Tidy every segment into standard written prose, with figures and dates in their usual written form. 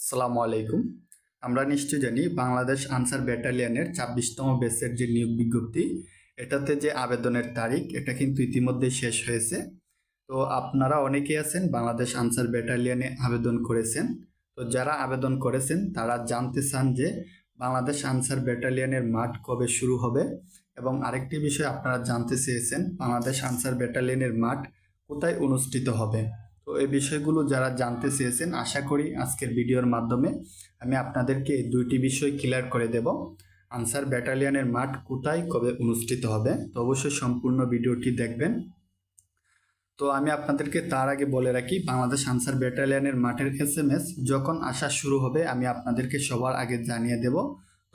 আসসালামু আলাইকুম। আমরা নিশ্চয়ই জানি বাংলাদেশ আনসার ব্যাটালিয়নের ২৬তম ব্যাচের যে নিয়োগ বিজ্ঞপ্তি, এটাতে যে আবেদনের তারিখ এটা কিন্তু ইতিমধ্যে শেষ হয়েছে। তো আপনারা অনেকেই আছেন বাংলাদেশ আনসার ব্যাটালিয়নে আবেদন করেছেন। তো যারা আবেদন করেছেন তারা জানতে চান যে বাংলাদেশ আনসার ব্যাটালিয়নের মাঠ কবে শুরু হবে, এবং আরেকটি বিষয় আপনারা জানতে চেয়েছেন বাংলাদেশ আনসার ব্যাটালিয়নের মাঠ কোথায় অনুষ্ঠিত হবে। তো এই বিষয়গুলো যারা জানতে চেয়েছেন, আশা করি আজকের ভিডিওর মাধ্যমে আমি আপনাদেরকে এই দুইটি বিষয় ক্লিয়ার করে দেব। আনসার ব্যাটালিয়নের মাঠ কোথায় কবে অনুষ্ঠিত হবে, তো অবশ্যই সম্পূর্ণ ভিডিওটি দেখবেন। তো আমি আপনাদেরকে তার আগে বলে রাখি, বাংলাদেশ আনসার ব্যাটালিয়নের মাঠের SMS যখন আসা শুরু হবে আমি আপনাদেরকে সবার আগে জানিয়ে দেব।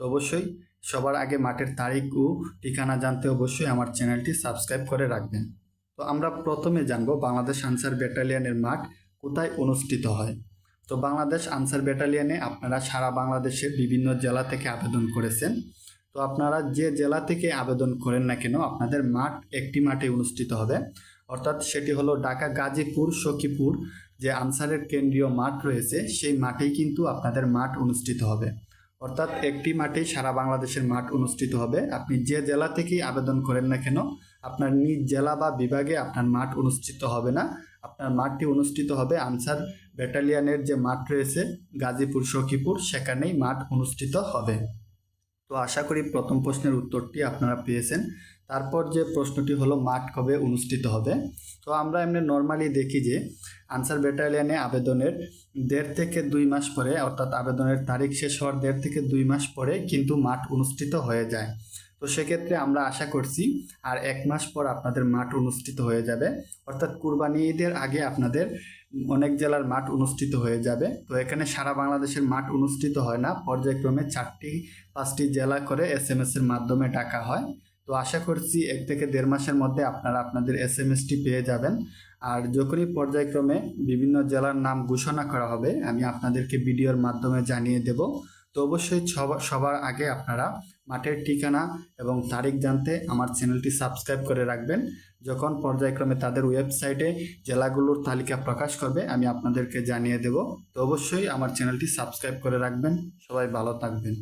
তো অবশ্যই সবার আগে মাঠের তারিখ ও ঠিকানা জানতে অবশ্যই আমার চ্যানেলটি সাবস্ক্রাইব করে রাখবেন। তো আমরা প্রথমে জানবো বাংলাদেশ আনসার ব্যাটালিয়নের মাঠ কোথায় অনুষ্ঠিত হয়। তো বাংলাদেশ আনসার ব্যাটালিয়নে আপনারা সারা বাংলাদেশের বিভিন্ন জেলা থেকে আবেদন করেছেন। তো আপনারা যে জেলা থেকে আবেদন করেন না কেন, আপনাদের মাঠ একটি মাঠে অনুষ্ঠিত হবে, অর্থাৎ সেটি হলো ঢাকা গাজীপুর সখীপুর যে আনসারের কেন্দ্রীয় মাঠ রয়েছে সেই মাঠেই কিন্তু আপনাদের মাঠ অনুষ্ঠিত হবে। অর্থাৎ একটি মাঠেই সারা বাংলাদেশের মাঠ অনুষ্ঠিত হবে। আপনি যে জেলা থেকেই আবেদন করেন না কেন, আপনার নিজ জেলা বা বিভাগে আপনার মাঠ অনুষ্ঠিত হবে না। আপনার মাঠটি অনুষ্ঠিত হবে আনসার ব্যাটালিয়নের যে মাঠ রয়েছে গাজীপুর সখীপুর, সেখানেই মাঠ অনুষ্ঠিত হবে। তো আশা করি প্রথম প্রশ্নের উত্তরটি আপনারা পেয়েছেন। তারপর যে প্রশ্নটি হলো মাঠ কবে অনুষ্ঠিত হবে। তো আমরা এমনি নর্মালি দেখি যে আনসার ব্যাটালিয়নে আবেদনের ১.৫ থেকে ২ মাস পরে, অর্থাৎ আবেদনের তারিখ শেষ হওয়ার ১.৫ থেকে ২ মাস পরে কিন্তু মাঠ অনুষ্ঠিত হয়ে যায়। তো সেক্ষেত্রে আমরা আশা করছি আর ১ মাস পর আপনাদের মাঠ অনুষ্ঠিত হয়ে যাবে, অর্থাৎ কুরবানি ঈদের আগে আপনাদের অনেক জেলার মাঠ অনুষ্ঠিত হয়ে যাবে। তো এখানে সারা বাংলাদেশের মাঠ অনুষ্ঠিত হয় না, পর্যায়ক্রমে ৪-৫টি জেলা করে SMS এর মাধ্যমে ডাকা হয়। তো আশা করছি ১ থেকে ১.৫ মাসের মধ্যে আপনারা আপনাদের SMSটি পেয়ে যাবেন। আর যখনই পর্যায়ক্রমে বিভিন্ন জেলার নাম ঘোষণা করা হবে আমি আপনাদেরকে ভিডিওর মাধ্যমে জানিয়ে দেব। তো অবশ্যই সবার আগে আপনারা মাঠের ঠিকানা এবং তারিখ জানতে আমার চ্যানেলটি সাবস্ক্রাইব করে রাখবেন। যখন পর্যায়ক্রমে তাদের ওয়েবসাইটে জেলাগুলোর তালিকা প্রকাশ করবে আমি আপনাদেরকে জানিয়ে দেব। তো অবশ্যই আমার চ্যানেলটি সাবস্ক্রাইব করে রাখবেন। সবাই ভালো থাকবেন।